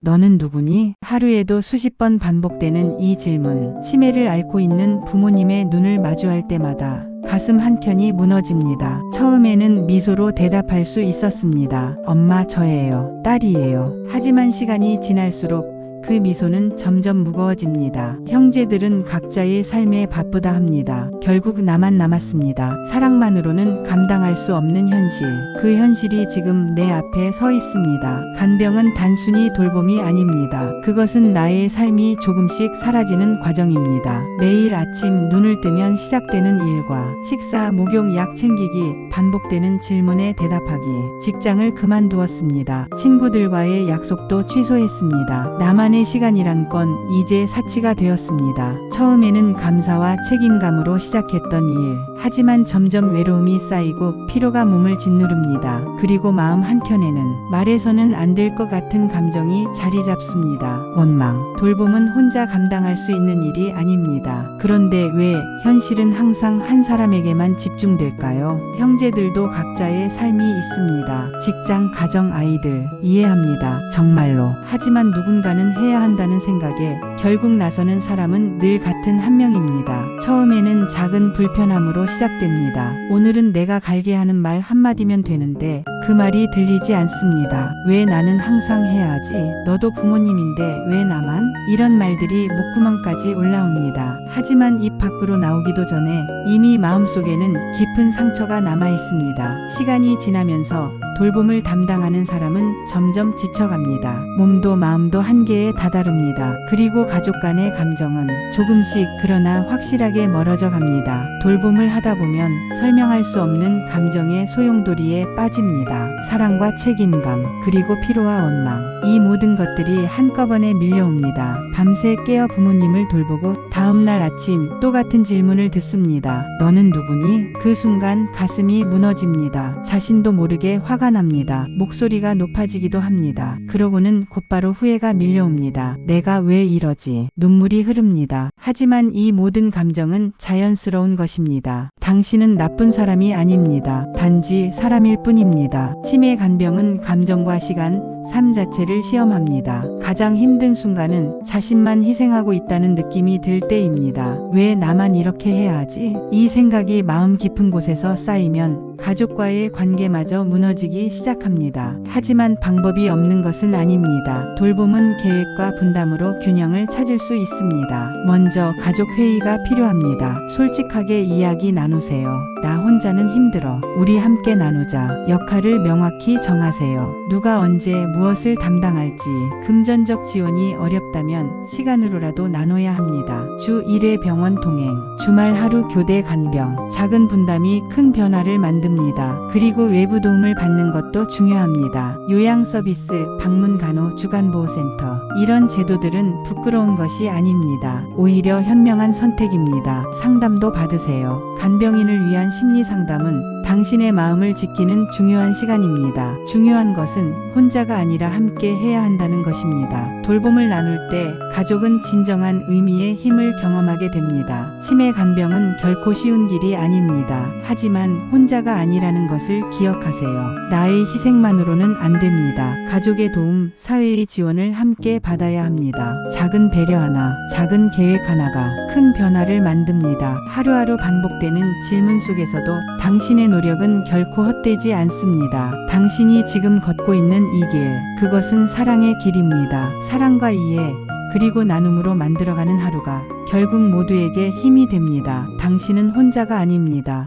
너는 누구니? 하루에도 수십 번 반복되는 이 질문. 치매를 앓고 있는 부모님의 눈을 마주할 때마다 가슴 한켠이 무너집니다. 처음에는 미소로 대답할 수 있었습니다. 엄마, 저예요. 딸이에요. 하지만 시간이 지날수록 그 미소는 점점 무거워집니다. 형제들은 각자의 삶에 바쁘다 합니다. 결국 나만 남았습니다. 사랑만으로는 감당할 수 없는 현실. 그 현실이 지금 내 앞에 서 있습니다. 간병은 단순히 돌봄이 아닙니다. 그것은 나의 삶이 조금씩 사라지는 과정입니다. 매일 아침 눈을 뜨면 시작되는 일과 식사, 목욕, 약 챙기기, 반복되는 질문에 대답하기. 직장을 그만두었습니다. 친구들과의 약속도 취소했습니다. 나만의 시간이란 건 이제 사치가 되었습니다. 처음에는 감사와 책임감으로 시작했던 일. 하지만 점점 외로움이 쌓이고 피로가 몸을 짓누릅니다. 그리고 마음 한켠에는 말해서는 안 될 것 같은 감정이 자리 잡습니다. 원망. 돌봄은 혼자 감당할 수 있는 일이 아닙니다. 그런데 왜 현실은 항상 한 사람에게만 집중될까요? 형제들도 각자의 삶이 있습니다. 직장, 가정, 아이들. 이해합니다. 정말로. 하지만 누군가는 해야 한다는 생각에 결국 나서는 사람은 늘 같은 한 명입니다. 처음에는 작은 불편함으로 시작됩니다. 오늘은 내가 갈게 하는 말 한마디면 되는데 그 말이 들리지 않습니다. 왜 나는 항상 해야 하지? 너도 부모님인데 왜 나만? 이런 말들이 목구멍까지 올라옵니다. 하지만 입 밖으로 나오기도 전에 이미 마음속에는 깊은 상처가 남아 있습니다. 시간이 지나면서 돌봄을 담당하는 사람은 점점 지쳐갑니다. 몸도 마음도 한계에 다다릅니다. 그리고 가족 간의 감정은 조금씩 그러나 확실하게 멀어져 갑니다. 돌봄을 하다 보면 설명할 수 없는 감정의 소용돌이에 빠집니다. 사랑과 책임감, 그리고 피로와 원망. 이 모든 것들이 한꺼번에 밀려옵니다. 밤새 깨어 부모님을 돌보고 다음날 아침 똑같은 질문을 듣습니다. 너는 누구니? 그 순간 가슴이 무너집니다. 자신도 모르게 화가 납니다. 목소리가 높아지기도 합니다. 그러고는 곧바로 후회가 밀려옵니다. 내가 왜 이러지? 눈물이 흐릅니다. 하지만 이 모든 감정은 자연스러운 것입니다. 당신은 나쁜 사람이 아닙니다. 단지 사람일 뿐입니다. 치매 간병은 감정과 시간, 삶 자체를 시험합니다. 가장 힘든 순간은 자신만 희생하고 있다는 느낌이 들 때입니다. 왜 나만 이렇게 해야 하지? 이 생각이 마음 깊은 곳에서 쌓이면 가족과의 관계마저 무너지기 시작합니다. 하지만 방법이 없는 것은 아닙니다. 돌봄은 계획과 분담으로 균형을 찾을 수 있습니다. 먼저 가족 회의가 필요합니다. 솔직하게 이야기 나누세요. 나 혼자는 힘들어. 우리 함께 나누자. 역할을 명확히 정하세요. 누가 언제 무엇을 담당할지. 금전적 지원이 어렵다면 시간으로라도 나눠야 합니다. 주 1회 병원 동행, 주말 하루 교대 간병. 작은 분담이 큰 변화를 만듭니다. 그리고 외부 도움을 받는 것도 중요합니다. 요양 서비스, 방문 간호, 주간보호센터. 이런 제도들은 부끄러운 것이 아닙니다. 오히려 현명한 선택입니다. 상담도 받으세요. 간병인을 위한 심리 상담은 당신의 마음을 지키는 중요한 시간입니다. 중요한 것은 혼자가 아니라 함께 해야 한다는 것입니다. 돌봄을 나눌 때 가족은 진정한 의미의 힘을 경험하게 됩니다. 치매 간병은 결코 쉬운 길이 아닙니다. 하지만 혼자가 아니라는 것을 기억하세요. 나의 희생만으로는 안 됩니다. 가족의 도움, 사회의 지원을 함께 받아야 합니다. 작은 배려 하나, 작은 계획 하나가 큰 변화를 만듭니다. 하루하루 반복되는 질문 속에서도 당신의 노력은 결코 헛되지 않습니다. 당신이 지금 걷고 있는 이 길, 그것은 사랑의 길입니다. 사랑과 이해, 그리고 나눔으로 만들어가는 하루가 결국 모두에게 힘이 됩니다. 당신은 혼자가 아닙니다.